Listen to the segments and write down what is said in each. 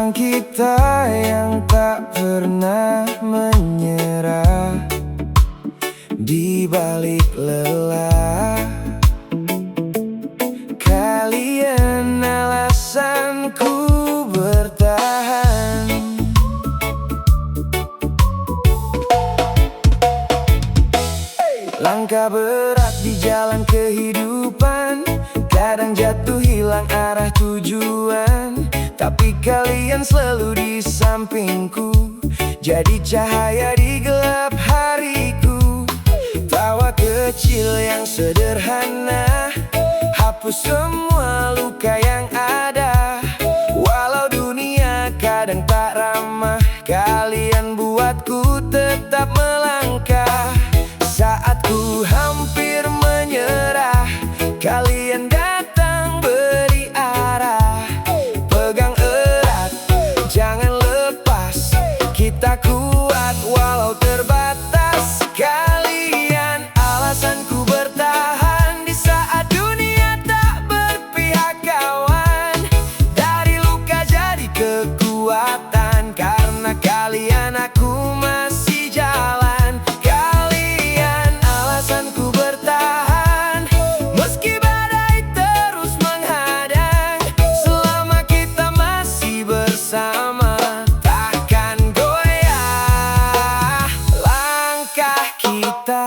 Tentang kita yang tak pernah menyerah di balik lelah. Kalian alasanku bertahan. Langkah berat di jalan kehidupan, kadang jatuh hilang arah tujuan. Tapi kalian selalu di sampingku, jadi cahaya di gelap hariku. Tawa kecil yang sederhana, hapus semua luka yang ada. Walau dunia kadang tak ramah, kalian buatku tetap melangkah. Saat ku hampir menyerah, kalian datang beri arah. Pegang erat, jangan lepas, kita kuat walau terbatas. Kalian alasanku bertahan di saat dunia tak berpihak kawan. Dari luka jadi kekuatan, karena kalian aku masih jalan. Kalian alasanku bertahan, meski badai terus menghadang. Selama kita masih bersama, takkan goyah langkah kita.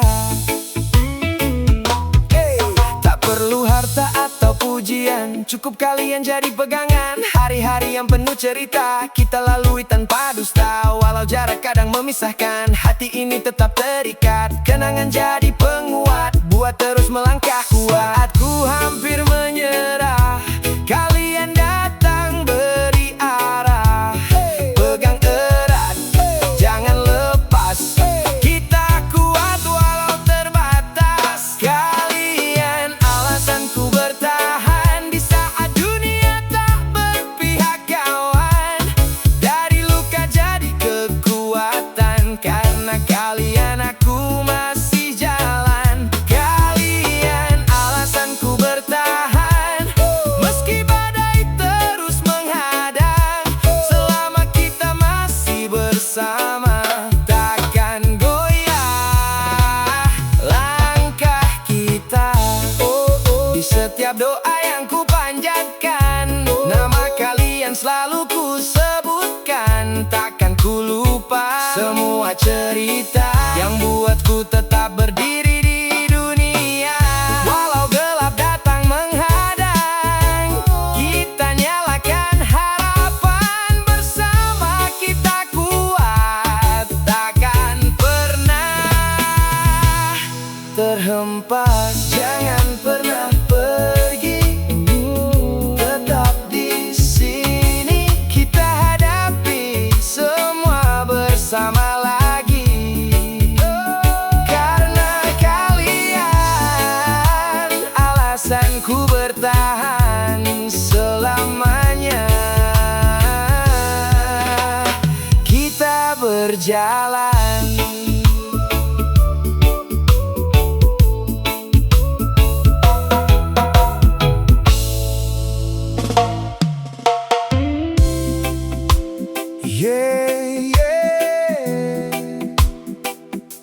Tak perlu harta atau pujian, cukup kalian jadi pegangan. Hari-hari yang penuh cerita, kita lalui tanpa dusta. Walau jarak kadang memisahkan, hati ini tetap terikat. Kenangan jadi penguat, buat terus melangkah kuat. Ku hampir menyerah, kalian datang beri arah. Pegang erat, jangan lepas, kita kuat walau terbatas. Kalian alasanku bertahan di saat dunia tak berpihak kawan. Dari luka jadi kekuatan, karena kalian aku masih jalan. Kalian alasanku bertahan, meski badai terus menghadang. Selama kita masih bersama, takkan goyah langkah kita. Di setiap doa yang ku panjatkan, nama kalian selalu ku sebutkan. Takkan ku lupa semua cerita yang buatku tetap berdiri di dunia. Walau gelap datang menghadang, kita nyalakan harapan. Bersama kita kuat, takkan pernah terhempas. Jangan pernah pergi, tetap di sini. Kita hadapi semua bersama lagi. Karena kalian alasanku bertahan selamanya. Kita berjalan.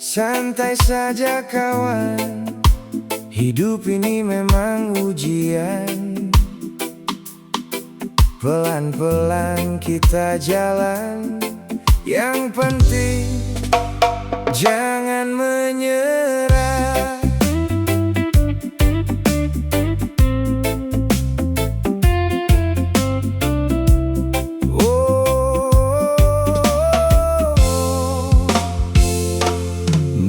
Santai saja kawan, hidup ini memang ujian. Pelan-pelan kita jalan, yang penting jangan menyerah.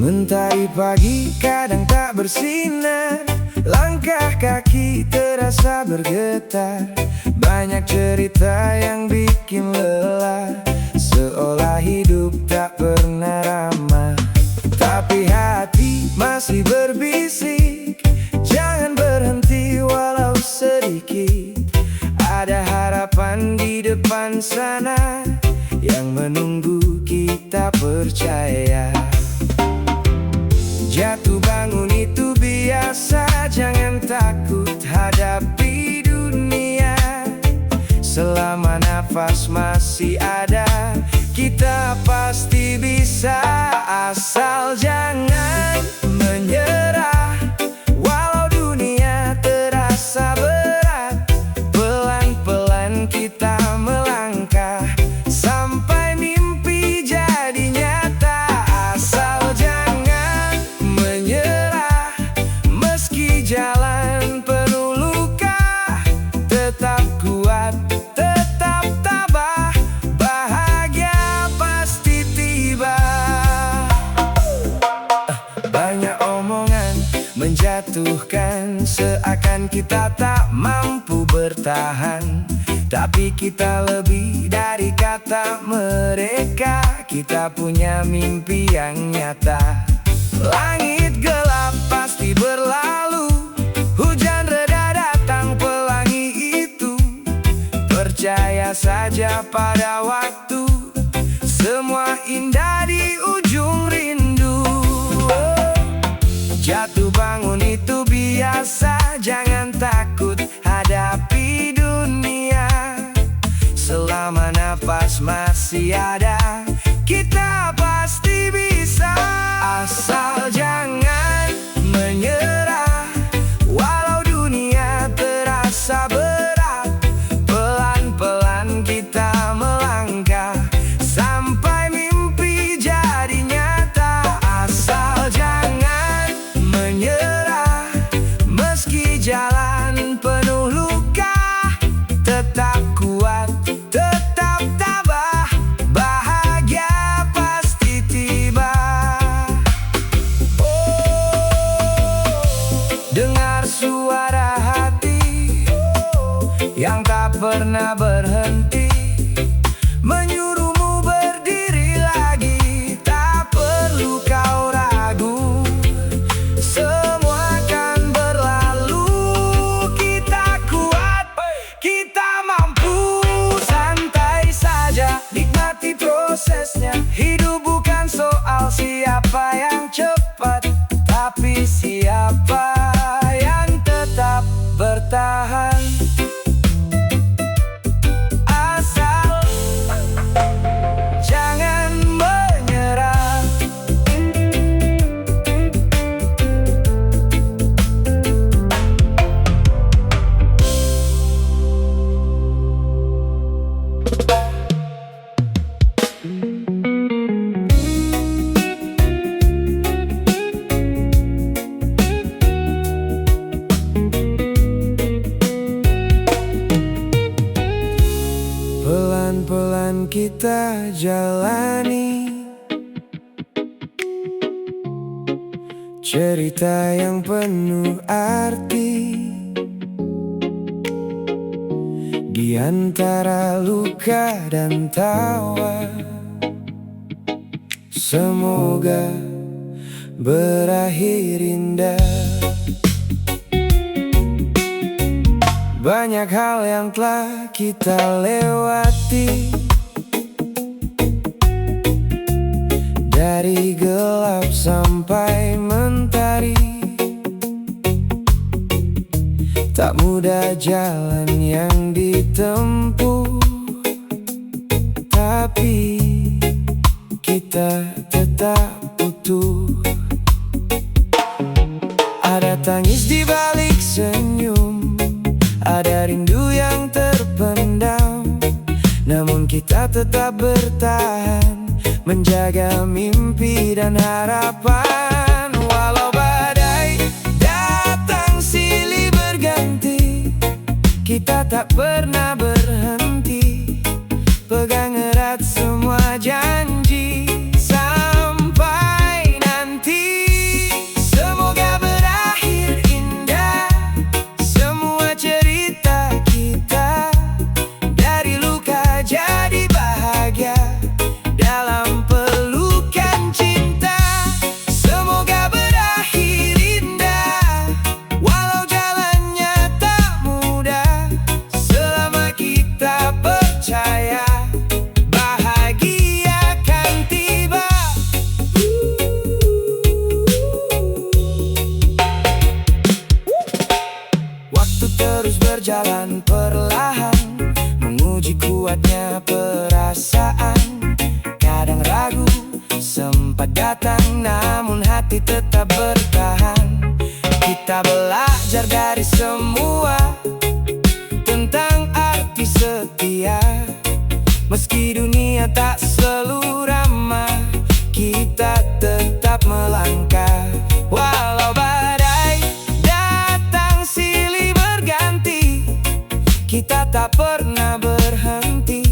Mentari pagi kadang tak bersinar, langkah kaki terasa bergetar. Banyak cerita yang bikin lelah, seolah hidup tak pernah ramah. Tapi hati masih berbisik, jangan berhenti walau sedikit. Ada harapan di depan sana yang menunggu kita percaya. Jatuh bangun itu biasa, jangan takut hadapi dunia. Selama nafas nafas masih ada, kita pasti bisa. Asal jangan menyerah, walau dunia terasa berat. Pelan-pelan kita melangkah sampai mimpi jadi nyata. Asal jangan menyerah, meski jalan penuh luka. Tetap kuat, tetap tabah, bahagia pasti tiba. Banyak omongan menjatuhkan, seakan kita tak mampu bertahan. Tapi kita lebih dari kata mereka, kita punya mimpi yang nyata. Langit gelap pasti berlalu, hujan reda datang pelangi itu. Percaya saja pada waktu, semua indah di ujung rindu. Jatuh bangun itu biasa, jangan takut hadapi dunia. Selama nafas masih ada, kita pasti bisa. Asal jangan menyerah, walau dunia terasa berat. Pelan-pelan kita melangkah sampai mimpi jadi nyata. Asal jangan menyerah, meski jalan penuh luka. Tetap kuat, tetap tabah, bahagia pasti tiba. Dengar suara hati yang tak pernah berhenti, menyuruhmu berdiri lagi. Tak perlu kau ragu, semua akan berlalu. Kita kuat, kita mampu. Santai saja, nikmati prosesnya. Hidup bukan soal siapa yang cepat, tapi siapa yang tetap bertahan. Asal jangan menyerah. Pelan-pelan kita jalani cerita yang penuh arti. Di antara luka dan tawa, semoga berakhir indah. Banyak hal yang telah kita lewati, dari gelap sampai mentari. Tak mudah jalan yang ditempuh, tapi kita tetap utuh. Ada tangis di balik senyum, ada rindu yang terpendam. Namun kita tetap bertahan, menjaga mimpi dan harapan. Walau badai datang silih berganti, kita tak pernah berhenti. Pegang erat semua janji, sampai nanti semoga berakhir indah. Semua cerita kita, dari luka jadi bahagia. Dalam pelukan cinta, semoga berakhir indah. Walau jalannya tak mudah, selama kita percaya, bahagia akan tiba. Waktu terus berjalan perlahan, menguji kuatnya tapi tetap bertahan. Kita belajar dari semua tentang arti setia. Meski dunia tak selalu ramah, kita tetap melangkah. Walau badai datang silih berganti, kita tak pernah berhenti.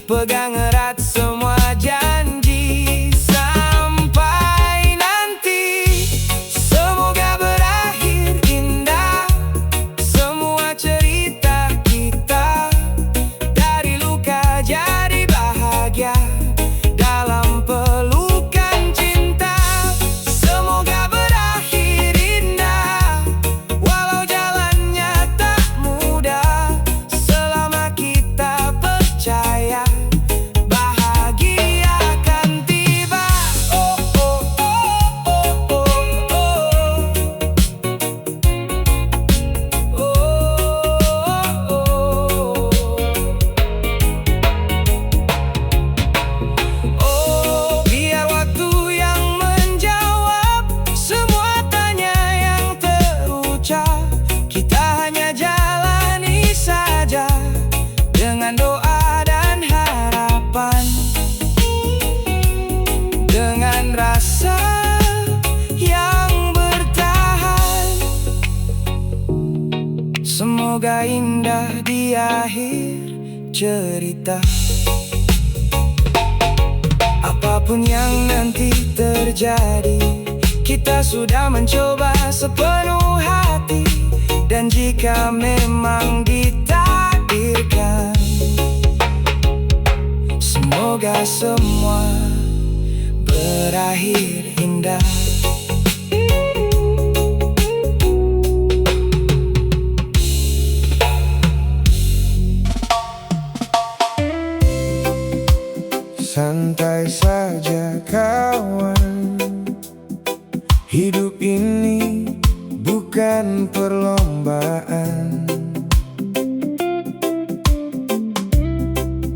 Pegang erat semua janji sampai nanti. Semoga berakhir indah semua cerita kita, dari luka jadi bahagia dalam pelukan cinta. Semoga berakhir indah walau jalannya tak mudah, selama kita percaya bahagia akan tiba. Oh, oh, oh, oh, oh, oh. Oh, biar waktu yang menjawab semua tanya yang terucap. Kita hanya jalani saja dengan doa dan harapan, dengan rasa yang bertahan. Semoga indah di akhir cerita. Apapun yang nanti terjadi, kita sudah mencoba sepenuh hati. Dan jika memang ditakdirkan, semoga semua berakhir indah. Santai saja kawan, hidup ini bukan perlombaan.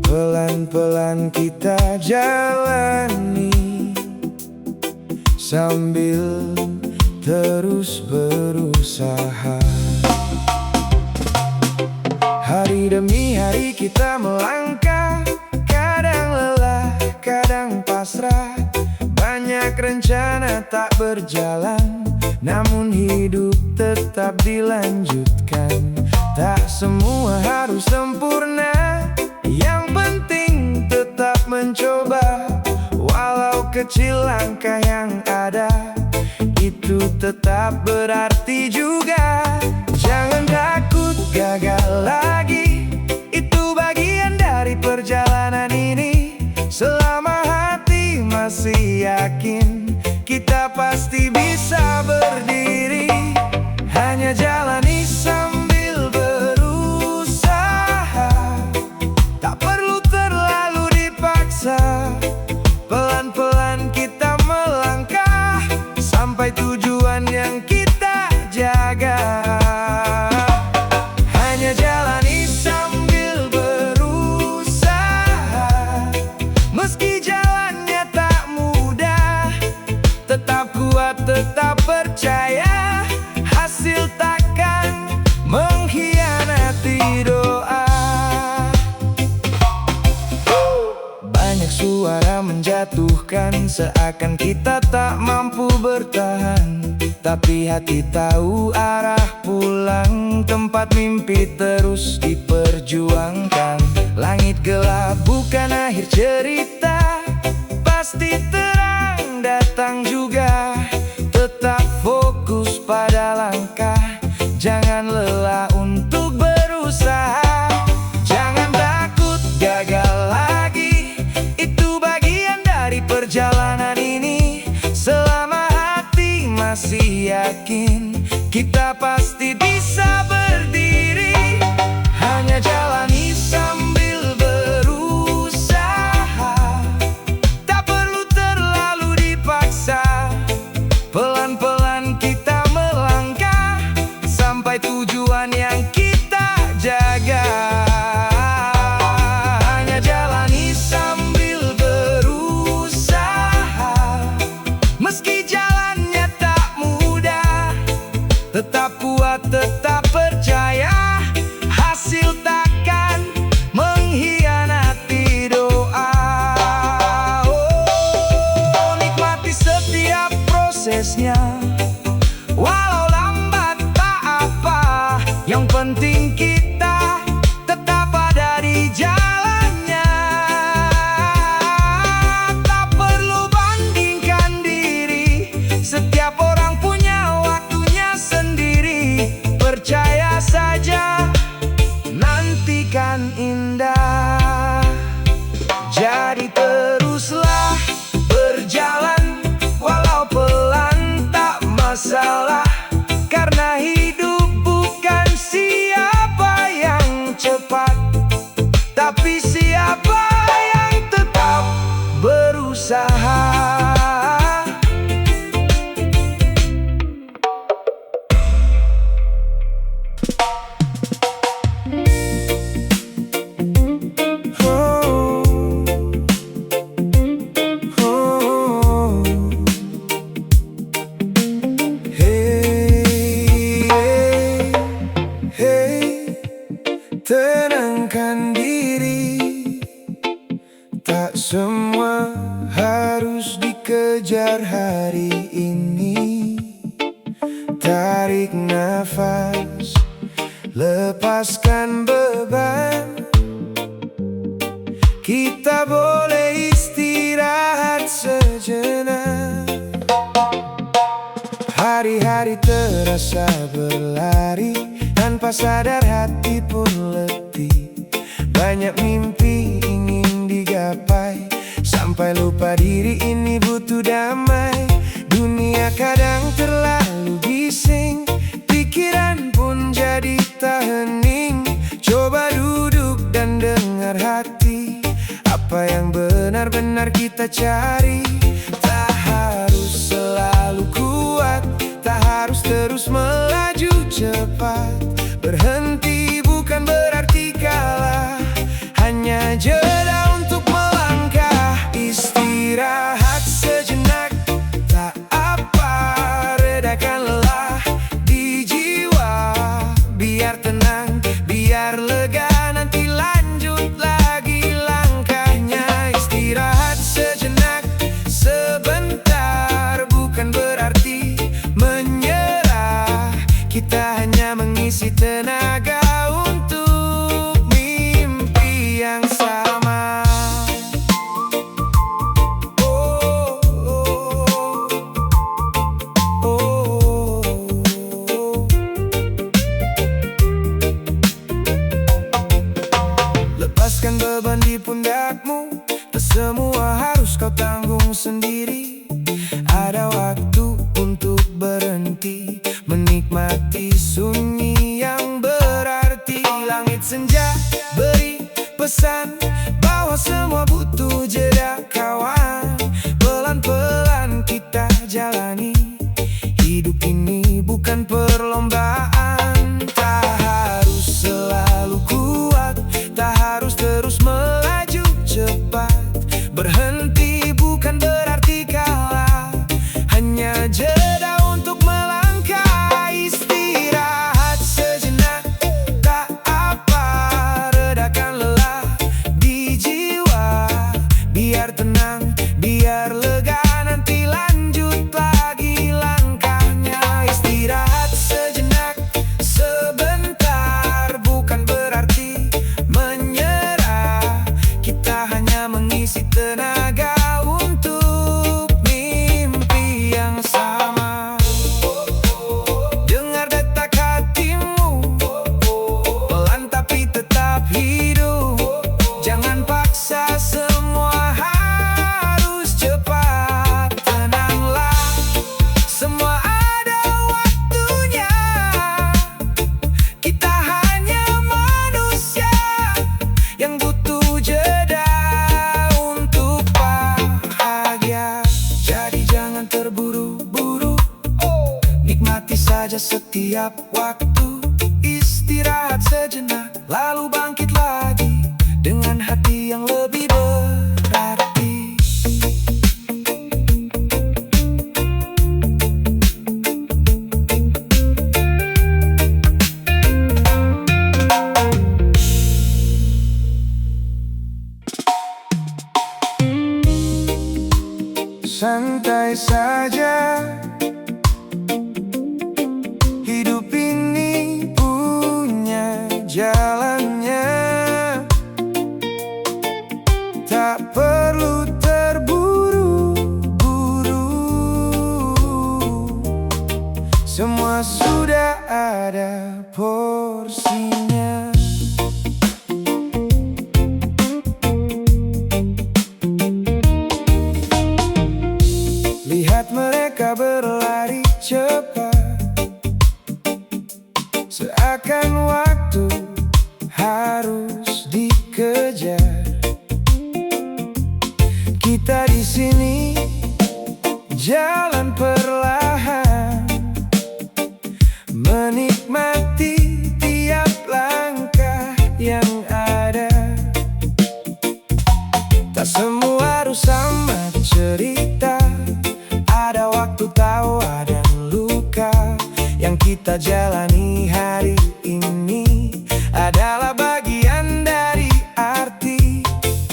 Pelan-pelan kita jalani sambil terus berusaha. Hari demi hari kita melangkah, kadang lelah, kadang pasrah. Banyak rencana tak berjalan, namun hidup tetap dilanjutkan. Tak semua harus sempurna, yang penting tetap mencoba. Walau kecil langkah yang ada, itu tetap berarti juga. Jangan takut gagal lagi, itu bagian dari perjalanan ini. Selama hati masih yakin, kita pasti bisa berdiri. Hanya jalani sambil berusaha, tak perlu terlalu dipaksa. Pelan-pelan kita melangkah sampai tujuan yang kita jaga. Hanya jalani sambil berusaha, meski jalannya tak mudah. Tetap kuat, tetap percaya, hasil takkan mengkhianati doa. Banyak suara menjatuhkan, seakan kita tak mampu bertahan. Tapi hati tahu arah pulang, tempat mimpi terus diperjuangkan. Langit gelap bukan akhir cerita, pasti terang datang juga. Tetap fokus pada langkah, jangan lelah untuk berusaha. Jangan takut gagal lagi, itu bagian dari perjalanan ini. Selama hati masih yakin, kita pasti bisa berdiri. Hanya jalani sambil berusaha, tak perlu terlalu dipaksa. Pelan-pelan kita melangkah sampai tujuan yang kita jaga. Hanya jalani sambil berusaha, meski jalan Tetap kuat, tetap percaya, hasil takkan mengkhianati doa. Oh, nikmati setiap prosesnya, walau lambat tak apa. Yang penting kita tetap ada di jalannya. Tak perlu bandingkan diri, setiap orang punya waktunya sendiri. Percaya saja, nantikan indah. Jadi teruslah berjalan, walau pelan tak masalah. Karena hidup bukan siapa yang cepat, tapi siapa yang tetap berusaha. Tenangkan diri, tak semua harus dikejar hari ini. Tarik nafas, lepaskan beban. Kita boleh istirahat sejenak. Hari-hari terasa berlari, tanpa sadar hati pun letih. Banyak mimpi ingin digapai, sampai lupa diri ini butuh damai. Dunia kadang terlalu bising, pikiran pun jadi tak hening. Coba duduk dan dengar hati, apa yang benar-benar kita cari. Tak harus selalu kuat, tak harus terus melaju cepat. Berhenti bukan berarti kalah, hanya jeda untuk melangkah. Istirahat sejenak, tak apa, redakan lelah di jiwa. Biar tenang, biar lega, nanti lanjut lagi langkahnya. Istirahat sejenak, sebentar, bukan berarti menyerah. Kita hanya mengisi tenaga untuk mimpi yang sama. Oh, oh, oh, oh. Lepaskan beban di pundakmu, tak semua harus kau tanggung sendiri. Ada waktu untuk berhenti, menikmati sunyi yang berarti. Langit senja beri pesan bahwa semua butuh jeda kawan. Pelan-pelan kita jalani, hidup ini bukan perlombaan. Tak harus selalu kuat, tak harus terus melaju cepat. Berhenti bukan berarti kalah, hanya jeda untuk melangkah. Istirahat sejenak, tak apa, redakan lelah di jiwa. Biar tenang, biar lega, nanti lanjut lagi langkahnya. Istirahat sejenak, sebentar, bukan berarti menyerah. Kita hanya mengisi tenaga untuk mimpi yang sama. Dengar detak hatimu, pelan tapi tetap hidup. Jangan paksa semua harus cepat. Tenanglah, semua ada waktunya. Kita hanya manusia yang butuh jeda untuk bahagia. Jadi jangan terburu-buru, nikmati saja setiap waktu. Istirahat sejenak, lalu bangkit lagi dengan hati yang lebih berarti. semua sudah ada porsinya. Lihat mereka berlari cepat, seakan waktu harus dikejar. Kita di sini jalan perlahan, menikmati tiap langkah yang ada. Tak semua harus sama cerita, ada waktu tawa dan luka. Yang kita jalani hari ini adalah bagian dari arti.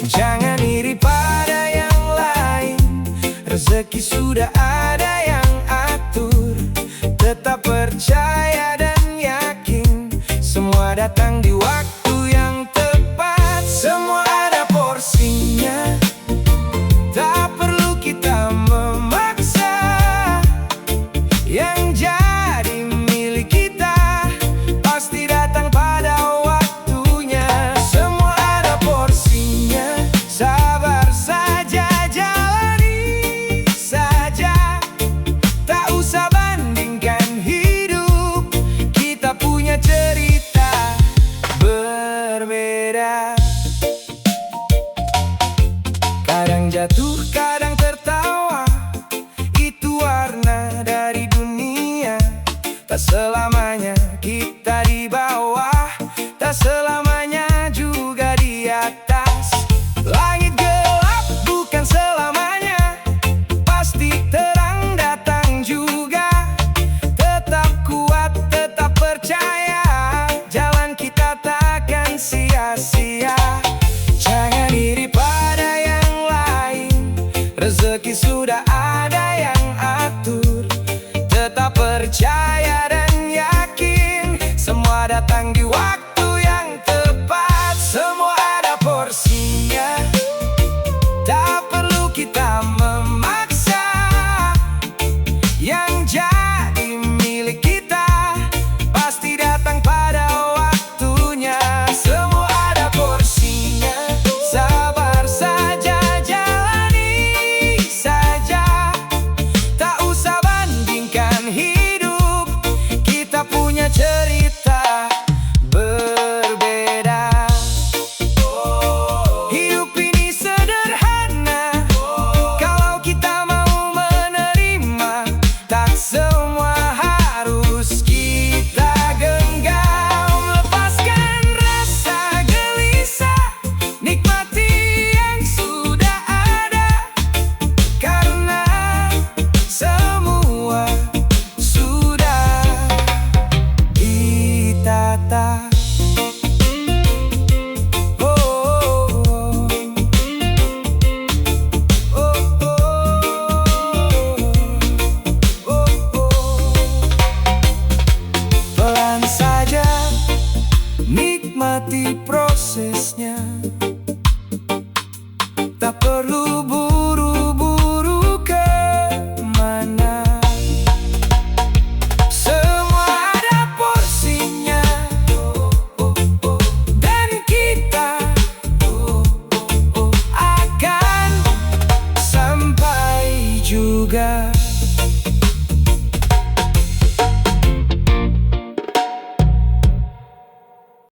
Jangan iri pada yang lain, rezeki sudah ada yang atur. Tetap percaya dan yakin, semua datang di waktu yang tepat. Semua ada porsinya, tak perlu kita memaksa. Yang jadi milik kita pasti datang pada waktunya. Semua ada porsinya, sabar saja, jalani saja. Tak usah bandingkan hidup, kita punya cerita berbeda. Kadang jatuh, kadang tertawa, itu warna dari dunia. Tak selamanya kita di bawah, tak selamanya juga di atas. Langit gelap bukan selamanya, pasti terang datang juga. Tetap kuat, tetap percaya, jalan kita takkan sia-sia. Jangan iri pada yang lain, rezeki sudah ada yang atur. Tetap percaya dan yakin, semua datang di waktu yang tepat. Semua ada porsinya, tak perlu kita memaksa. Yang jadi milik kita pasti datang pada waktunya. Semua ada porsinya, sabar saja, jalani saja. Tak usah bandingkan hidup, kita punya cerita